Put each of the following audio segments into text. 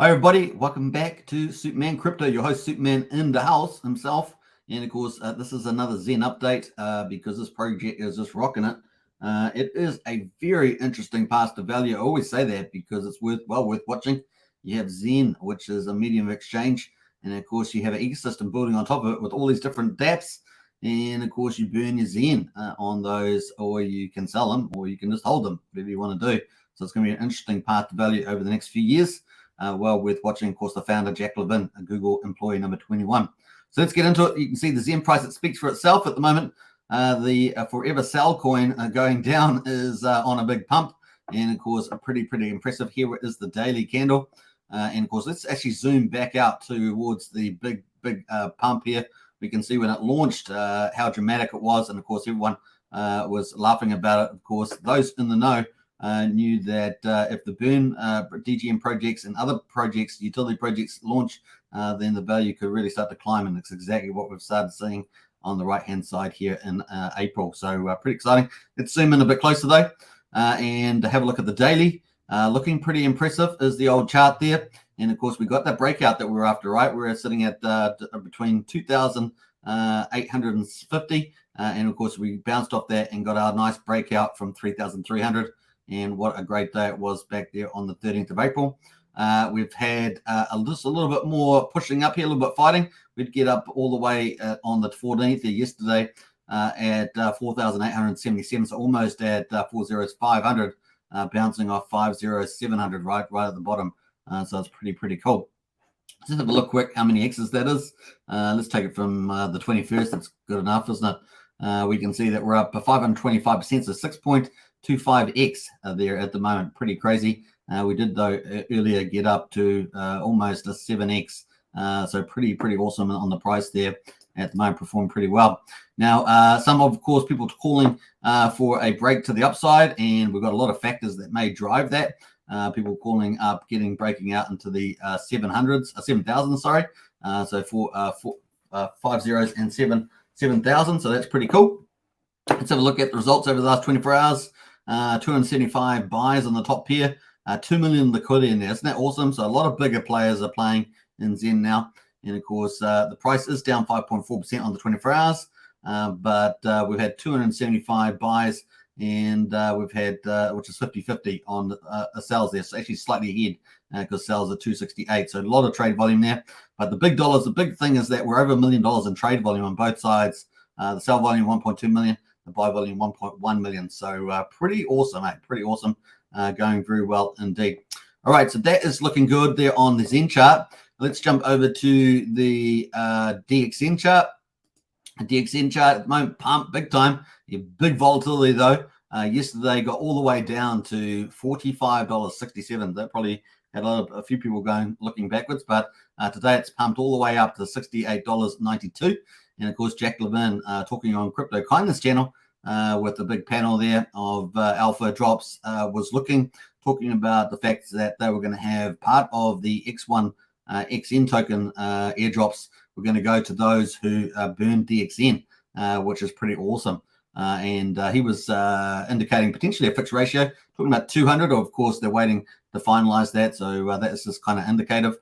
Hi everybody, welcome back to Superman Crypto, your host Superman in the house himself. And of course, this is another Xen update because this project is just rocking it. It is a very interesting path to value. I always say that because it's worth watching. You have Xen, which is a medium of exchange. And of course, you have an ecosystem building on top of it with all these different dApps. And of course, you burn your Xen on those, or you can sell them, or you can just hold them, whatever you want to do. So it's going to be an interesting path to value over the next few years. Well worth watching. Of course, the founder, Jack Levin, a Google employee number 21. So let's get into it. You can see the Xen price, it speaks for itself at the moment. The Forever Sell coin going down is on a big pump. And of course, pretty impressive. Here is the daily candle. And of course, let's actually zoom back out towards the big pump here. We can see when it launched how dramatic it was. And of course, everyone was laughing about it. Of course, those in the know knew that if the burn DGM projects and other projects, utility projects launch, then the value could really start to climb. And it's exactly what we've started seeing on the right-hand side here in April. So pretty exciting. Let's zoom in a bit closer though and have a look at the daily. Looking pretty impressive is the old chart there. And of course, we got that breakout that we were after, right? We're sitting at between 2,850. And of course, we bounced off that and got our nice breakout from 3,300. And what a great day it was back there on the 13th of April. We've had just a little bit more pushing up here, a little bit fighting. We'd get up all the way on the 14th yesterday at 4,877, so almost at 4,0500, bouncing off 5,0700 right at the bottom. So it's pretty cool. Let's have a look quick how many X's that is. Let's take it from the 21st. That's good enough, isn't it? We can see that we're up 525%, so 6.25x there at the moment. Pretty crazy. We did, though, earlier get up to almost a 7x. So pretty awesome on the price there. At the moment, performed pretty well. Now, some of course, people calling for a break to the upside, and we've got a lot of factors that may drive that. People calling up, breaking out into the 7,000, sorry. So for 5 zeros and 7,000. So that's pretty cool. Let's have a look at the results over the last 24 hours. 275 buys on the top here. 2 million liquidity in there. Isn't that awesome? So a lot of bigger players are playing in Xen now. And of course, the price is down 5.4% on the 24 hours. But we've had 275 buys, and we've had, which is 50-50 on sales there. So actually slightly ahead because sales are 268. So a lot of trade volume there. But the big thing is that we're over $1 million in trade volume on both sides. The sell volume 1.2 million, the buy volume 1.1 million. So pretty awesome, mate. Pretty awesome. Going very well indeed. All right, so that is looking good there on the Xen chart. Let's jump over to the DXN chart. DXN chart at the moment, pump big time. Big volatility though. Yesterday got all the way down to $45.67. That probably had a few people looking backwards, but today it's pumped all the way up to $68.92. And of course, Jack Levin talking on Crypto Kindness channel with the big panel there of alpha drops was talking about the fact that they were going to have part of the X1 XN token airdrops were going to go to those who burn DXN, which is pretty awesome. And he was indicating potentially a fixed ratio, talking about 200. Of course, they're waiting to finalize that. So that is just kind of indicative.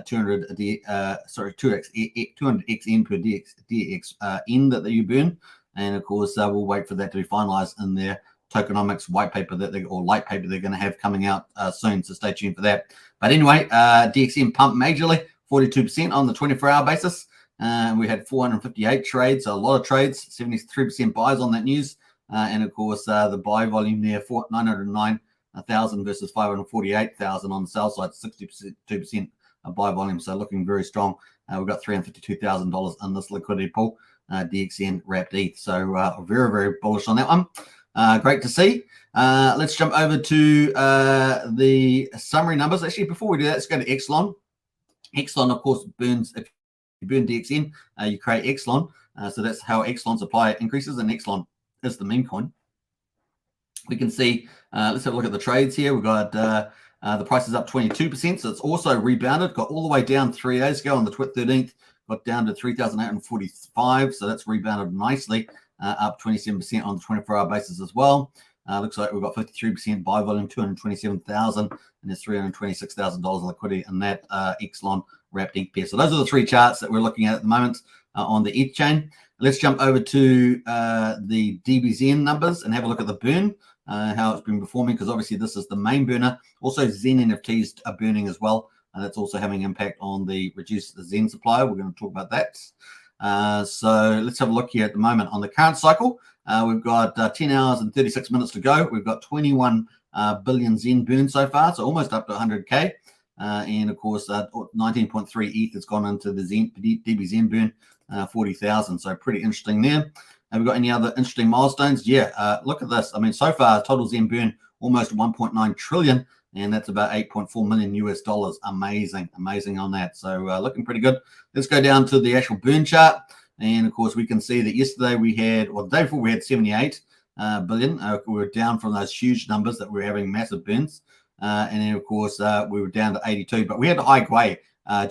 200 XN per DXN that you burn. And of course, we'll wait for that to be finalized in their tokenomics white paper light paper they're going to have coming out soon. So stay tuned for that. But anyway, DXN pumped majorly, 42% on the 24-hour basis. We had 458 trades, so a lot of trades, 73% buys on that news. And of course, the buy volume there, 909,000 versus 548,000 on the sell side, 62% buy volume. So looking very strong. We've got $352,000 in this liquidity pool, DXN wrapped ETH. So very bullish on that one. Great to see. Let's jump over to the summary numbers. Actually, before we do that, let's go to Exelon. Exelon, of course, burns. If you burn DXN, you create Exelon. So that's how Exelon supply increases, and Exelon is the meme coin. We can see, let's have a look at the trades here. We've got the price is up 22%, so it's also rebounded. Got all the way down 3 days ago on the 13th, got down to 3,845, so that's rebounded nicely, up 27% on the 24-hour basis as well. Looks like we've got 53% buy volume, 227,000, and there's $326,000 of liquidity in that Exelon wrapped ink pair. So those are the three charts that we're looking at the moment on the ETH chain. Let's jump over to the DBZN numbers and have a look at the burn, how it's been performing, because obviously this is the main burner. Also, Xen NFTs are burning as well, and that's also having impact on the reduced Xen supply. We're going to talk about that. So let's have a look here at the moment on the current cycle. We've got 10 hours and 36 minutes to go. We've got 21 billion Xen burned so far, so almost up to 100K. And of course, 19.3 ETH has gone into the DBZN burn, 40,000. So pretty interesting there. Have we got any other interesting milestones? Yeah, look at this. I mean, so far, total Xen burn almost 1.9 trillion, and that's about $8.4 million US dollars. Amazing on that. So looking pretty good. Let's go down to the actual burn chart. And of course, we can see that yesterday we had, well, the day before we had 78 billion. We were down from those huge numbers that we were having massive burns. And then, of course, we were down to 82. But we had a high Gwei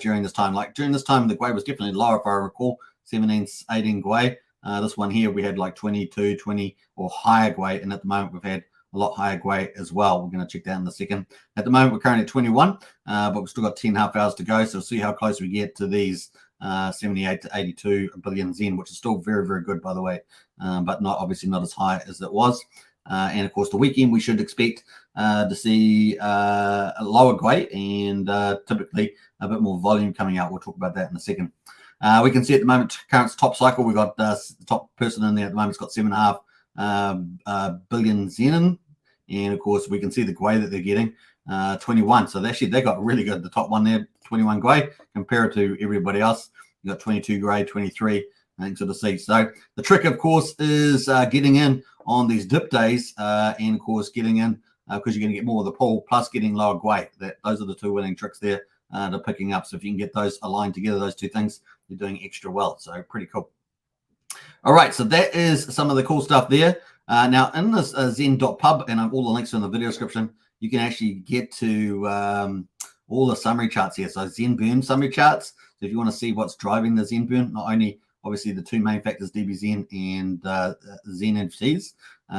during this time. Like during this time, the Gwei was definitely lower, if I recall, 17, 18 Gwei. This one here, we had like 22, 20 or higher Gwei. And at the moment, we've had a lot higher Gwei as well. We're going to check that in a second. At the moment, we're currently at 21, but we've still got 10.5 hours to go. So we'll see how close we get to these 78 to 82 billion Xen, which is still very, very good, by the way, but not obviously not as high as it was. And of course, the weekend we should expect to see a lower Gwei and typically a bit more volume coming out. We'll talk about that in a second. We can see at the moment, current top cycle, we've got the top person in there at the moment. It's got 7.5 billion Xen. And of course, we can see the Gwei that they're getting, 21. So actually, they got really good. The top one there, 21 Gwei, compared to everybody else. You got 22 Gwei, 23, and sort of see. So the trick, of course, is getting in on these dip days, and of course, getting in because you're going to get more of the pool, plus getting lower Gwei. Those are the two winning tricks there to picking up. So if you can get those aligned together, those two things, you're doing extra well. So pretty cool. All right, so that is some of the cool stuff there. Now, in this Zen.pub, and all the links are in the video description, you can actually get to all the summary charts here. So Xen burn summary charts. So if you want to see what's driving the Xen burn, not only obviously the two main factors, DBZN and Xen NFTs,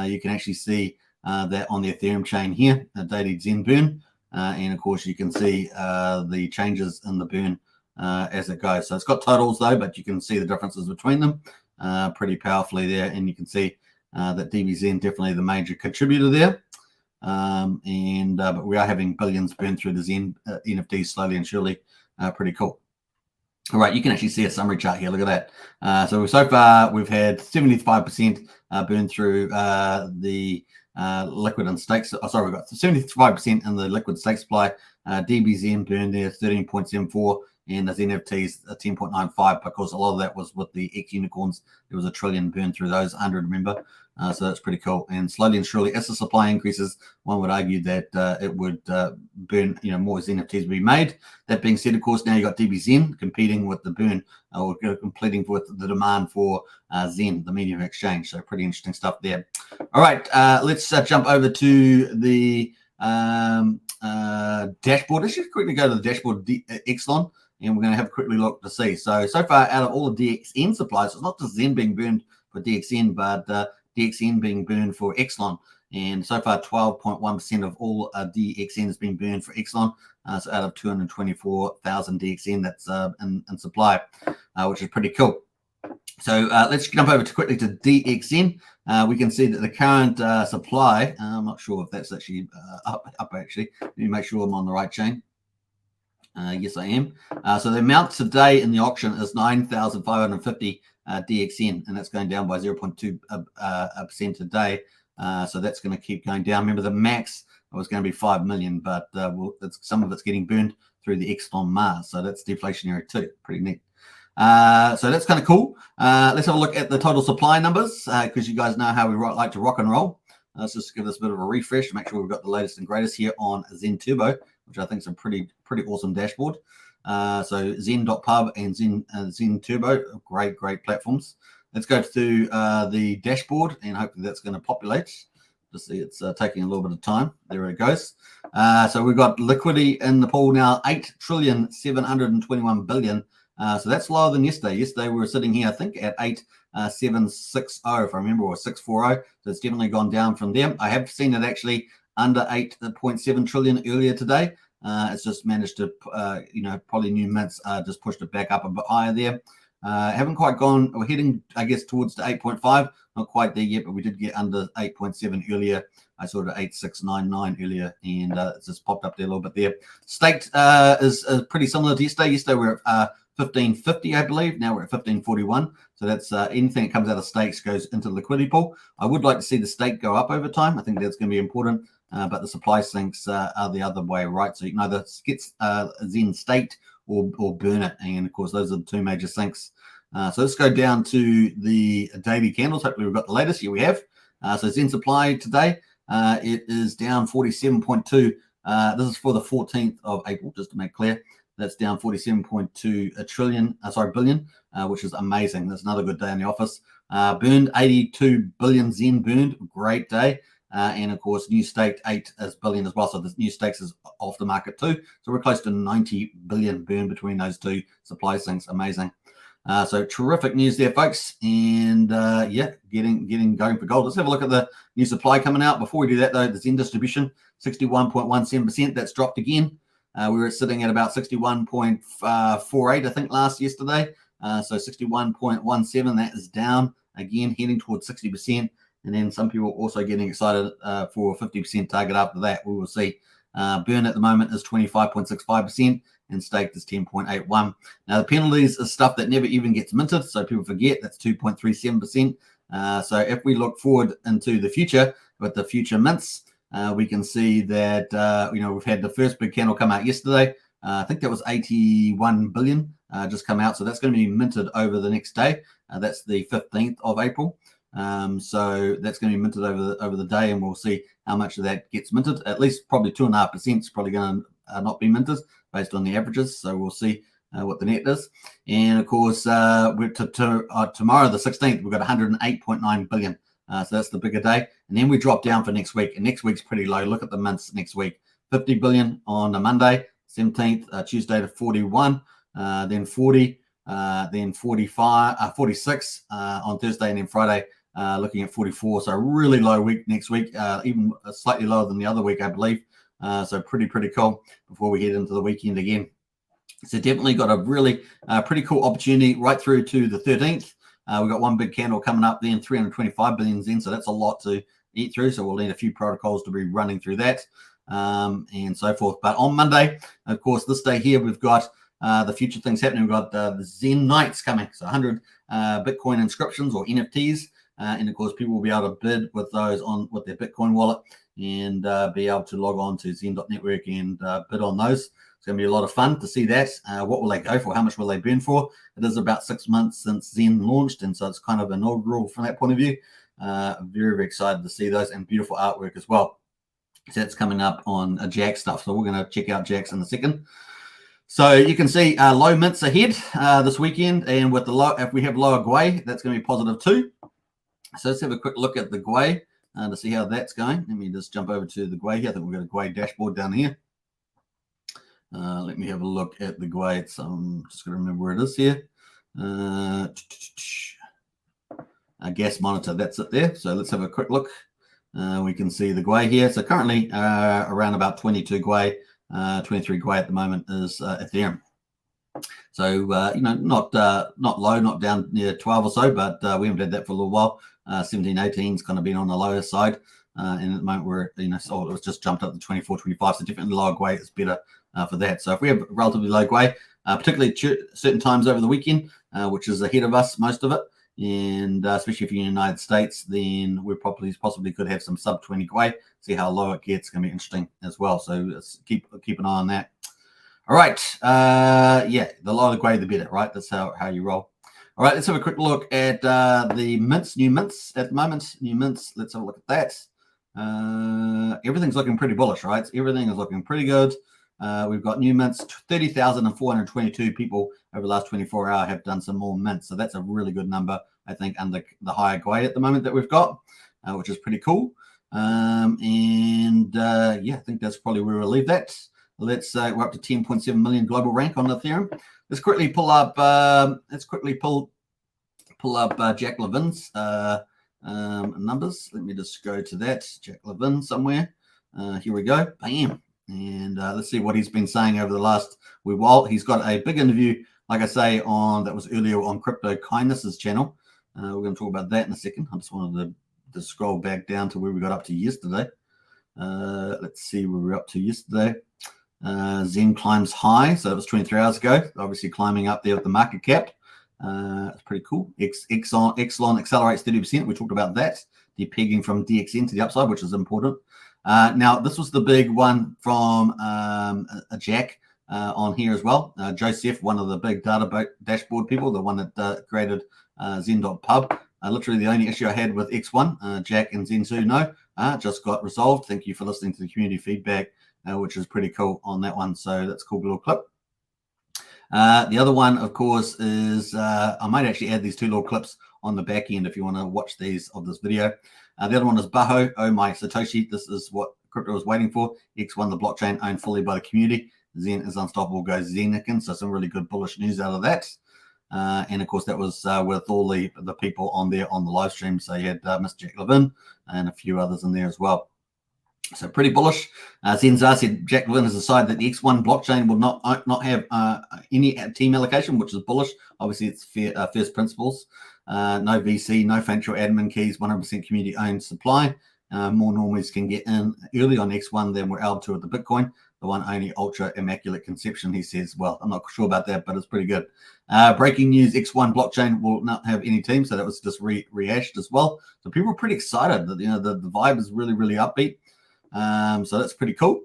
you can actually see that on the Ethereum chain here, daily Xen burn. And of course, you can see the changes in the burn as it goes. So it's got totals though, but you can see the differences between them pretty powerfully there. And you can see that DBZN definitely the major contributor there. But we are having billions burned through the Xen NFTs slowly and surely. Pretty cool. All right, you can actually see a summary chart here. Look at that. So far, we've had 75% burn through the liquid and stakes. Oh, sorry, we've got 75% in the liquid stake supply. DBZN burned there 13.74, and the NFTs 10.95, because a lot of that was with the X unicorns. There was $1 trillion burned through those, 100, remember? So that's pretty cool. And slowly and surely, as the supply increases, one would argue that it would burn, more NFTs would be made. That being said, of course, now you got DBZN competing with the burn, or competing with the demand for Xen, the medium of exchange. So pretty interesting stuff there. All right, let's jump over to the dashboard. Let's just quickly go to the dashboard Exelon, and we're going to have a quickly look to see. So far, out of all the DXN supplies, it's not just Xen being burned for DXN, but DXN being burned for Exelon. And so far, 12.1% of all DXN has been burned for Exelon. So out of 224,000 DXN that's in supply, which is pretty cool. So let's jump over quickly to DXN. We can see that the current supply, I'm not sure if that's actually up actually. Let me make sure I'm on the right chain. Yes, I am. So the amount today in the auction is 9,550 DXN, and that's going down by 0.2% today. So that's going to keep going down. Remember, the max was going to be 5 million, but some of it's getting burned through the Exelon Mars. So that's deflationary too. Pretty neat. So that's kind of cool. Let's have a look at the total supply numbers, because you guys know how we like to rock and roll. Let's just give this a bit of a refresh to make sure we've got the latest and greatest here on Xen Turbo, which I think is a pretty awesome dashboard. So Zen.pub and Xen Turbo, great platforms. Let's go to the dashboard, and hopefully that's going to populate. Just see it's taking a little bit of time. There it goes. So we've got liquidity in the pool now, 8,721 billion. So that's lower than yesterday. Yesterday we were sitting here, I think, at 760, if I remember, or 640. So it's definitely gone down from there. I have seen it actually under 8.7 trillion earlier today. It's just managed to, probably new mints just pushed it back up a bit higher there. Haven't quite gone, we're heading, I guess, towards the 8.5. Not quite there yet, but we did get under 8.7 earlier. I saw it at 8.699 earlier, and it's just popped up there a little bit there. Staked is pretty similar to yesterday. Yesterday we we're at 1550, I believe. Now we're at 1541. So that's anything that comes out of stakes goes into the liquidity pool. I would like to see the stake go up over time. I think that's going to be important. But the supply sinks are the other way, right? So you can either get Xen staked or burn it. And of course, those are the two major sinks. So let's go down to the daily candles. Hopefully we've got the latest. Here we have. So Xen supply today, it is down 47.2. This is for the 14th of April, just to make clear. That's down 47.2 billion, which is amazing. That's another good day in the office. Burned 82 billion Xen burned. Great day. And of course, new staked 8 billion as well. So the new stakes is off the market too. So we're close to 90 billion burn between those two supply sinks. Amazing. So terrific news there, folks. And getting going for gold. Let's have a look at the new supply coming out. Before we do that, though, the Xen distribution, 61.17%. That's dropped again. We were sitting at about 61.48, I think, yesterday. So 61.17, that is down again, heading towards 60%. And then some people also getting excited for a 50% target after that. We will see. Burn at the moment is 25.65%. And staked is 10.81. Now, the penalties is stuff that never even gets minted, so people forget that's 2.37%. So if we look forward into the future with the future mints, we can see that, we've had the first big candle come out yesterday. I think that was 81 billion just come out. So that's going to be minted over the next day. That's the 15th of April. So that's going to be minted over the day, and we'll see how much of that gets minted. At least probably 2.5% is probably going to not be minted based on the averages. So we'll see what the net is. And of course, tomorrow, the 16th, we've got 108.9 billion. So that's the bigger day. And then we drop down for next week. And next week's pretty low. Look at the mints next week. 50 billion on a Monday, 17th, Tuesday to 41, then 40, then 45, 46 on Thursday, and then Friday looking at 44. So a really low week next week, even slightly lower than the other week, I believe. So pretty cool before we head into the weekend again. So definitely got a really pretty cool opportunity right through to the 13th. We've got one big candle coming up then, 325 billion Xen. So that's a lot to eat through. So we'll need a few protocols to be running through that and so forth. But on Monday, of course, this day here, we've got the future things happening. We've got the Xen Nights coming. So 100 Bitcoin inscriptions or NFTs. And of course, people will be able to bid with those with their Bitcoin wallet and be able to log on to Xen.network and bid on those. It's going to be a lot of fun to see that. What will they go for? How much will they burn for? It is about 6 months since Xen launched, and so it's kind of inaugural from that point of view. Very excited to see those, and beautiful artwork as well. So that's coming up on Jack stuff. So we're going to check out Jack's in a second. So you can see low mints ahead this weekend, and with the low, if we have lower Gwei, that's going to be positive too. So let's have a quick look at the Gwei to see how that's going. Let me just jump over to the Gwei here. I think we've got a Gwei dashboard down here. Let me have a look at the Gwei. It's just going to remember where it is here. A gas monitor, that's it there. So let's have a quick look. We can see the Gwei here. So currently around about 22 Gwei, 23 Gwei at the moment is Ethereum. So, not low, not down near 12 or so, but we haven't had that for a little while. 17, 18 is kind of been on the lower side. And at the moment we're, so it was just jumped up to 24, 25. So definitely lower Gwei is better for that. So if we have relatively low Gwei, particularly certain times over the weekend, which is ahead of us, most of it, and especially if you're in the United States, then we possibly could have some sub 20 Gwei. See how low it gets. It's going to be interesting as well. So let's keep an eye on that. All right. The lower the Gwei, the better, right? That's how you roll. All right, let's have a quick look at the mints, new mints at the moment. New mints, let's have a look at that. Everything's looking pretty bullish, right? Everything is looking pretty good. We've got new mints, 30,422 people over the last 24 hours have done some more mints. So that's a really good number, I think, under the higher Gwei at the moment that we've got, which is pretty cool. I think that's probably where we'll leave that. We're up to 10.7 million global rank on Ethereum. Let's quickly pull up. Let's quickly pull pull up Jack Levin's numbers. Let me just go to that. Jack Levin somewhere. Here we go. Bam. And let's see what he's been saying over the last wee while. He's got a big interview, like I say, that was earlier on Crypto Kindness's channel. We're going to talk about that in a second. I just wanted to scroll back down to where we got up to yesterday. Let's see where we're up to yesterday. Xen climbs high, so that was 23 hours ago. Obviously climbing up there with the market cap. It's pretty cool. Exelon accelerates 30%. We talked about that. Depegging from DXN to the upside, which is important. Now, this was the big one from a Jack on here as well. Joseph, one of the big data dashboard people, the one that created Xen.pub. Literally the only issue I had with X1, Jack and Zen2 just got resolved. Thank you for listening to the community feedback, which is pretty cool on that one. So that's a cool little clip. The other one, of course, is I might actually add these two little clips on the back end if you want to watch these of this video. The other one is Baho, oh my Satoshi. This is what crypto was waiting for. X1, the blockchain owned fully by the community. Xen is unstoppable, goes Xenican. So some really good bullish news out of that. And of course, that was with all the people on there on the live stream. So you had Mr. Jack Levin and a few others in there as well. So pretty bullish. Zenza said Jack Levin has decided that the X1 blockchain will not have any team allocation, which is bullish. Obviously, it's first principles. No VC, no financial admin keys, 100% community owned supply. More normies can get in early on X1 than we're able to with the Bitcoin. The one only ultra immaculate conception, he says. Well, I'm not sure about that, but it's pretty good. Breaking news, X1 blockchain will not have any team. So that was just rehashed as well. So people are pretty excited that, the vibe is really, really upbeat. So that's pretty cool.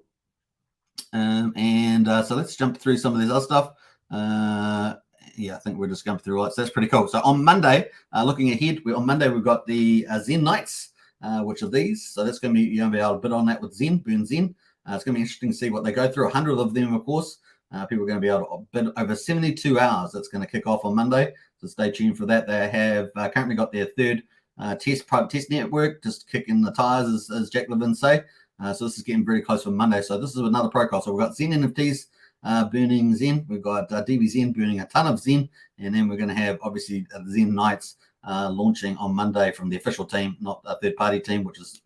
So let's jump through some of this other stuff. Yeah, I think we're just going through all that. So that's pretty cool. So on Monday, looking ahead, on Monday, we've got the Xen Nights, which are these. So that's going to be, you're going to be able to bid on that with Xen, burn Xen. It's going to be interesting to see what they go through. 100 of them, of course. People are going to be able to bid over 72 hours. That's going to kick off on Monday. So stay tuned for that. They have currently got their third private test network, just kicking the tires, as Jack Levin say. So this is getting very close for Monday. So this is another protocol. So we've got Xen NFTs burning Xen. We've got DBZen burning a ton of Xen. And then we're going to have, obviously, the Xen Nights launching on Monday from the official team, not a third-party team, which is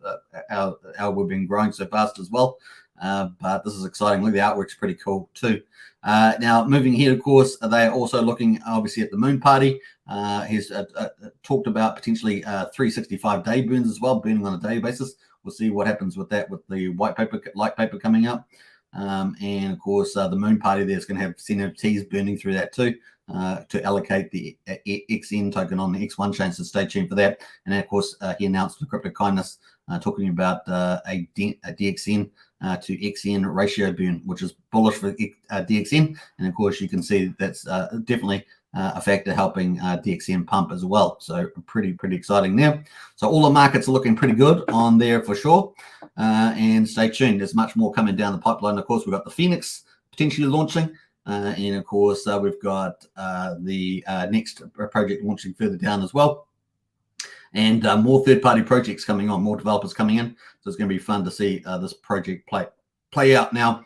how we've been growing so fast as well. But this is exciting. Look, the artwork's pretty cool too. Now, moving here, of course, they are also looking, obviously, at the Moon Party. He's talked about potentially 365-day burns as well, burning on a daily basis. We'll see what happens with that, with the light paper coming up. And of course, the Moon Party there's going to have NFTs burning through that too, to allocate the XN token on the X1 chain. So stay tuned for that. And then, of course, he announced the Crypto Kindness, talking about a DXN to XN ratio burn, which is bullish for DXN. And of course, you can see that's definitely a factor helping DXN pump as well. So pretty exciting there. So all the markets are looking pretty good on there for sure. And stay tuned. There's much more coming down the pipeline. Of course, we've got the Phoenix potentially launching. And of course, we've got the next project launching further down as well. And more third-party projects coming on, more developers coming in. So it's going to be fun to see this project play out. Now,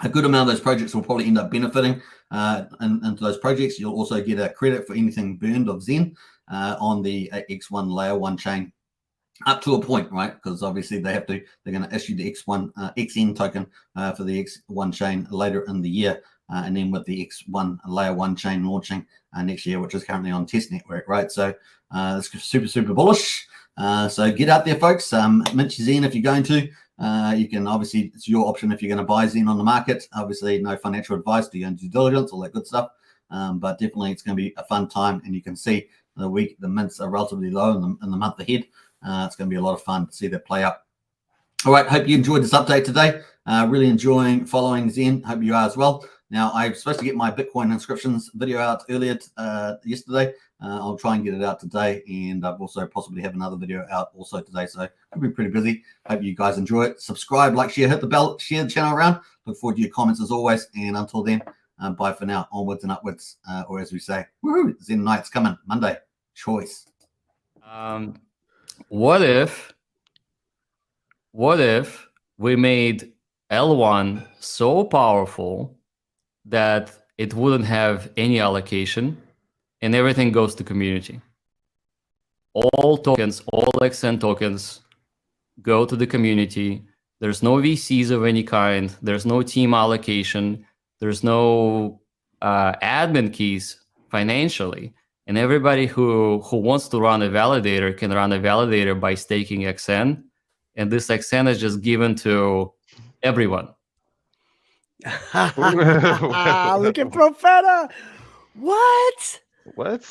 a good amount of those projects will probably end up benefiting into those projects. You'll also get a credit for anything burned of Xen on the X1 layer 1 chain up to a point, right? Because obviously they're going to issue the X1 XN token for the X1 chain later in the year. And then with the X1 layer 1 chain launching next year, which is currently on test network, right? So it's super bullish. So get out there, folks. Mint your Xen if you're going to. You can, obviously, it's your option if you're going to buy Xen on the market. Obviously, no financial advice, do your own due diligence, all that good stuff. But definitely, it's going to be a fun time. And you can see the mints are relatively low in the month ahead. It's going to be a lot of fun to see that play out. All right, hope you enjoyed this update today. Really enjoying following Xen. Hope you are as well. Now, I'm supposed to get my Bitcoin inscriptions video out earlier yesterday. I'll try and get it out today, and I've also possibly have another video out also today. So I'll be pretty busy. Hope you guys enjoy it. Subscribe, like, share, hit the bell, share the channel around. Look forward to your comments as always. And until then, bye for now. Onwards and upwards, or as we say, woohoo! Xen Night's coming Monday. Choice. What if we made L1 so powerful that it wouldn't have any allocation and everything goes to community? all tokens, all XN tokens go to the community. There's no VCs of any kind. There's no team allocation. There's no admin keys financially. And everybody who wants to run a validator can run a validator by staking XN. And this XN is just given to everyone. Look at Profeta. What? What?